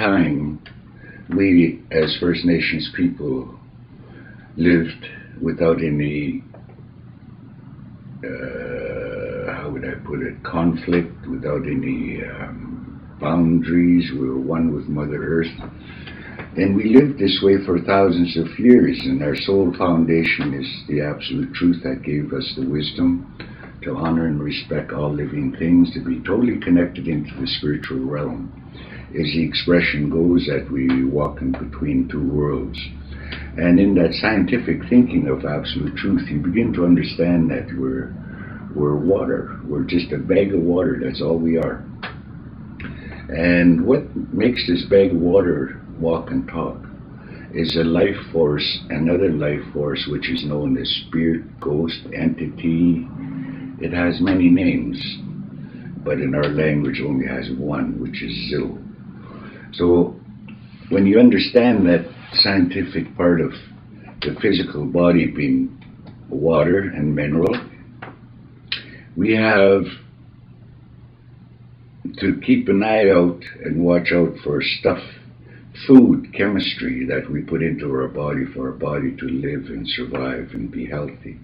time, we as First Nations people lived without any, how would I put it, conflict, without any boundaries. We were one with Mother Earth. And we lived this way for thousands of years, and our sole foundation is the absolute truth that gave us the wisdom to honor and respect all living things, to be totally connected into the spiritual realm. As the expression goes, that we walk in between two worlds. And in that scientific thinking of absolute truth, you begin to understand that we're water. We're just a bag of water. That's all we are. And what makes this bag of water walk and talk is a life force, another life force, which is known as spirit, ghost, entity. It has many names, but in our language only has one, which is Zil. So when you understand that scientific part of the physical body being water and mineral, we have to keep an eye out and watch out for stuff, food, chemistry that we put into our body for our body to live and survive and be healthy.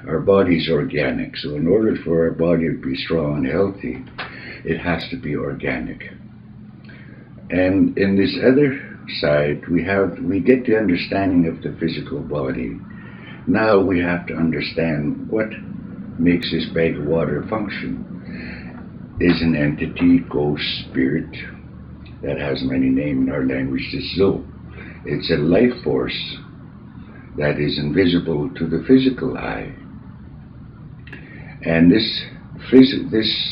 Our body's organic, so in order for our body to be strong and healthy, it has to be organic. And in this other side, we get the understanding of the physical body. Now we have to understand what makes this bag of water function. Is an entity, ghost, spirit, that has many names in our language, is Zo. It's a life force that is invisible to the physical eye. And this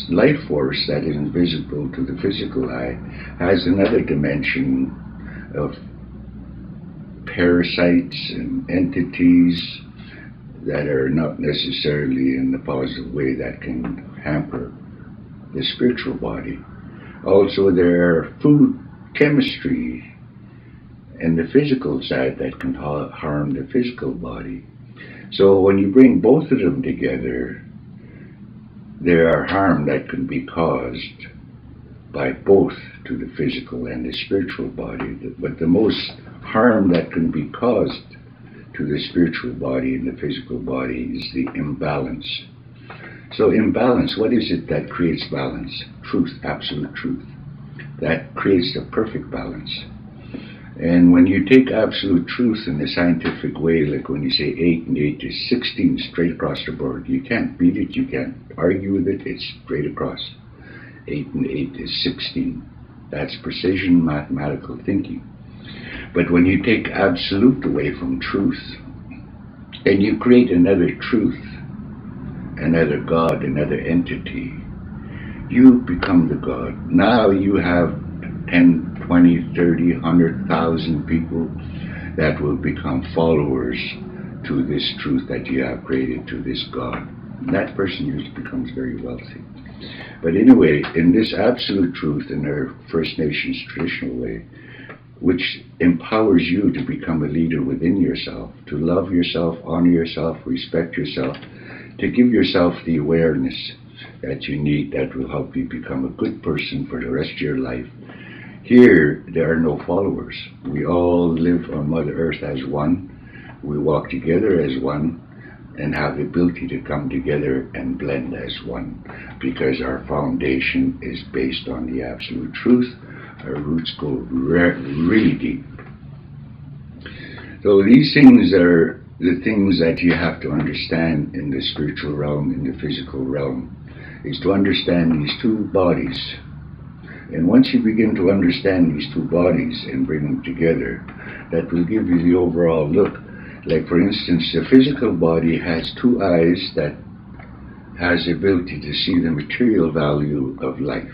life force that is invisible to the physical eye has another dimension of parasites and entities that are not necessarily in the positive way that can hamper the spiritual body. Also, there are food, chemistry, and the physical side that can harm the physical body. So when you bring both of them together, there are harm that can be caused by both to the physical and the spiritual body. But the most harm that can be caused to the spiritual body and the physical body is the imbalance. So imbalance, what is it that creates balance? Truth, absolute truth. That creates the perfect balance. And when you take absolute truth in the scientific way, like when you say 8 and 8 is 16 straight across the board, you can't beat it, you can't argue with it, it's straight across. 8 and 8 is 16. That's precision mathematical thinking. But when you take absolute away from truth, and you create another truth, another God, another entity, you become the God. Now you have 10, 20, 30, 100,000 people that will become followers to this truth that you have created, to this God. And that person usually becomes very wealthy. But anyway, in this absolute truth, in our First Nations traditional way, which empowers you to become a leader within yourself, to love yourself, honor yourself, respect yourself, to give yourself the awareness that you need that will help you become a good person for the rest of your life. Here, there are no followers. We all live on Mother Earth as one. We walk together as one and have the ability to come together and blend as one, because our foundation is based on the absolute truth. Our roots go really deep. So these things are the things that you have to understand in the spiritual realm, in the physical realm, is to understand these two bodies. And once you begin to understand these two bodies and bring them together, that will give you the overall look. Like for instance, the physical body has two eyes that has the ability to see the material value of life.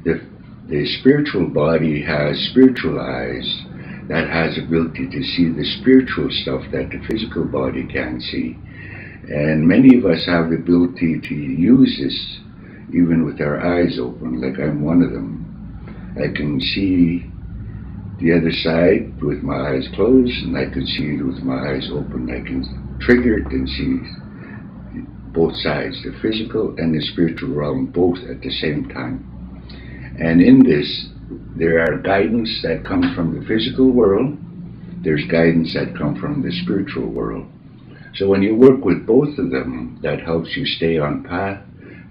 The spiritual body has spiritual eyes that has ability to see the spiritual stuff that the physical body can't see. And many of us have the ability to use this even with our eyes open, like I'm one of them. I can see the other side with my eyes closed, and I can see it with my eyes open. I can trigger it and see both sides, the physical and the spiritual realm, both at the same time. And in this, There are guidance that comes from the physical world. There's guidance that comes from the spiritual world. So when you work with both of them, that helps you stay on path,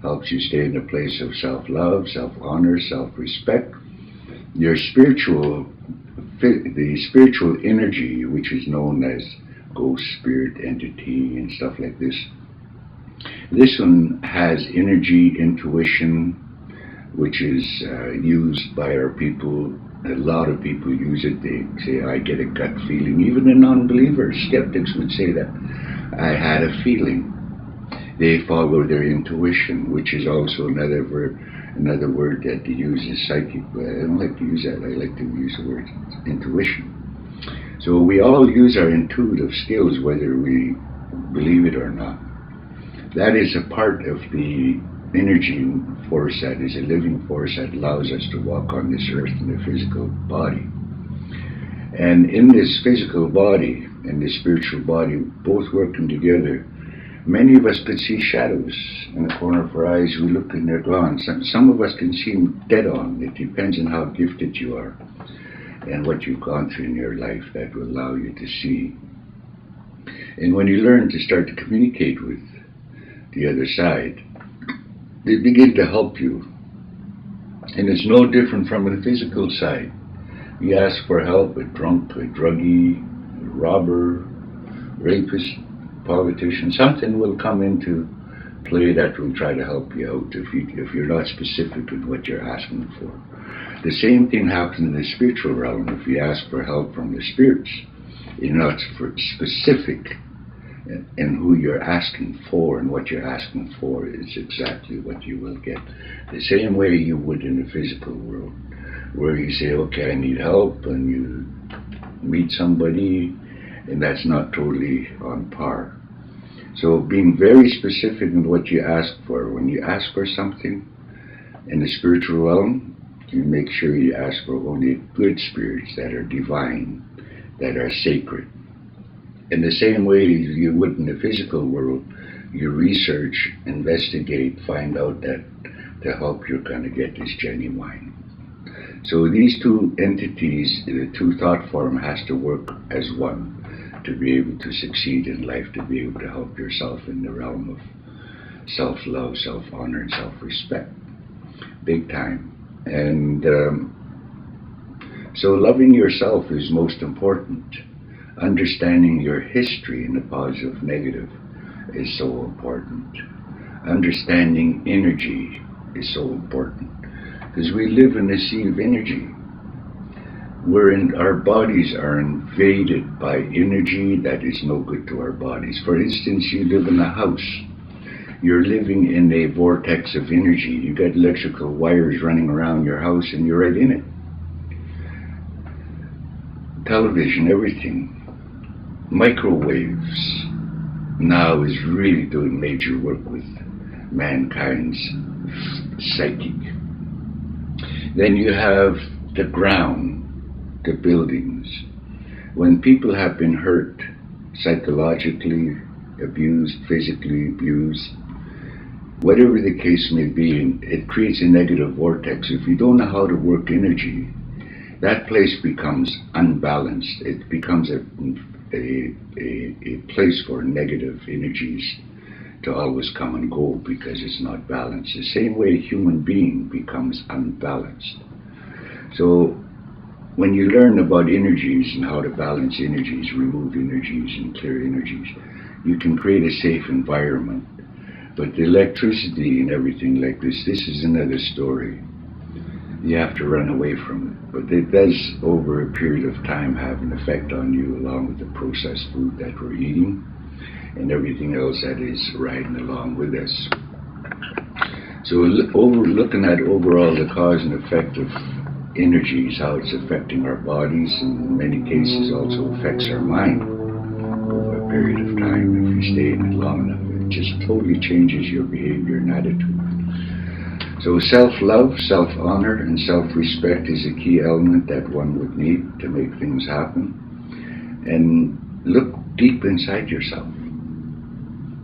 helps you stay in a place of self-love, self-honor, self-respect. Your the spiritual energy, which is known as ghost, spirit, entity, and stuff like this. This one has energy, intuition, which is used by our people. A lot of people use it. They say, I get a gut feeling. Even the non-believers, skeptics would say that. I had a feeling. They follow their intuition, which is also another word that they use is psychic, but I don't like to use that. I like to use the word intuition. So we all use our intuitive skills, whether we believe it or not. That is a part of the energy force that is a living force that allows us to walk on this earth in a physical body. And in this physical body and the spiritual body, both working together, many of us could see shadows in the corner of our eyes. We look and they're gone. Some of us can see them dead on. It depends on how gifted you are and what you've gone through in your life that will allow you to see. And when you learn to start to communicate with the other side, they begin to help you. And it's no different from the physical side. You ask for help, a drunk, a druggie, a robber, rapist, politician, something will come into play that will try to help you out if you're not specific with what you're asking for. The same thing happens in the spiritual realm. If you ask for help from the spirits, you're not specific in who you're asking for, and what you're asking for is exactly what you will get. The same way you would in the physical world, where you say, okay, I need help, and you meet somebody, and that's not totally on par. So being very specific in what you ask for. When you ask for something in the spiritual realm, you make sure you ask for only good spirits that are divine, that are sacred. In the same way you would in the physical world, you research, investigate, find out that the help you're going to get is genuine. So these two entities, the two thought form, has to work as one to be able to succeed in life, to be able to help yourself in the realm of self-love, self-honor, and self-respect. Big time. And so loving yourself is most important. Understanding your history in the positive, negative is so important. Understanding energy is so important. Because we live in a sea of energy. Our bodies are invaded by energy that is no good to our bodies. For instance, you live in a house. You're living in a vortex of energy. You got electrical wires running around your house and you're right in it. Television, everything. Microwaves now is really doing major work with mankind's psychic. Then you have the ground, the buildings. When people have been hurt, psychologically abused, physically abused, whatever the case may be, it creates a negative vortex. If you don't know how to work energy, that place becomes unbalanced. It becomes a place for negative energies to always come and go because it's not balanced. The same way a human being becomes unbalanced. So when you learn about energies and how to balance energies, remove energies and clear energies, you can create a safe environment. But the electricity and everything like this is another story. You have to run away from it. But it does, over a period of time, have an effect on you, along with the processed food that we're eating and everything else that is riding along with us. So looking at overall the cause and effect of energies, how it's affecting our bodies, and in many cases also affects our mind over a period of time. If you stay in it long enough, it just totally changes your behavior and attitude. So self-love, self-honor, and self-respect is a key element that one would need to make things happen. And look deep inside yourself.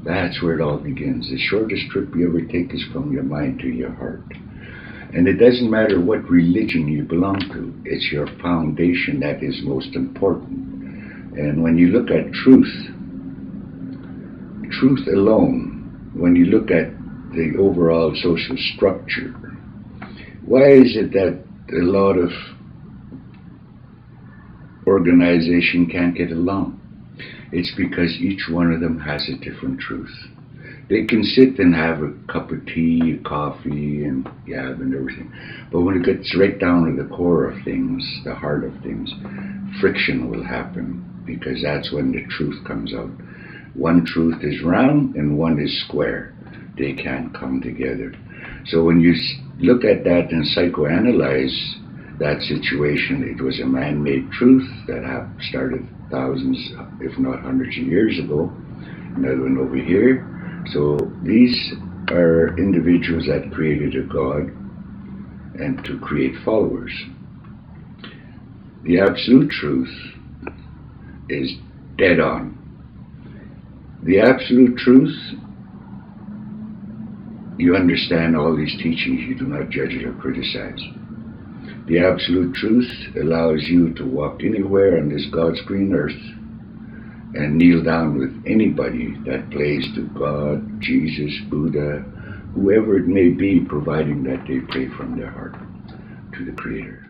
That's where it all begins. The shortest trip you ever take is from your mind to your heart. And it doesn't matter what religion you belong to, it's your foundation that is most important. And when you look at truth alone, when you look at the overall social structure, why is it that a lot of organization can't get along? It's because each one of them has a different truth. They can sit and have a cup of tea, coffee, and gab and everything. But when it gets right down to the core of things, the heart of things, friction will happen, because that's when the truth comes out. One truth is round and one is square. They can't come together. So when you look at that and psychoanalyze that situation, it was a man-made truth that started thousands, if not hundreds of years ago. Another one over here. So these are individuals that created a God and to create followers. The absolute truth is dead on. The absolute truth, you understand all these teachings, you do not judge it or criticize. The absolute truth allows you to walk anywhere on this God's green earth and kneel down with anybody that prays to God, Jesus, Buddha, whoever it may be, providing that they pray from their heart to the Creator.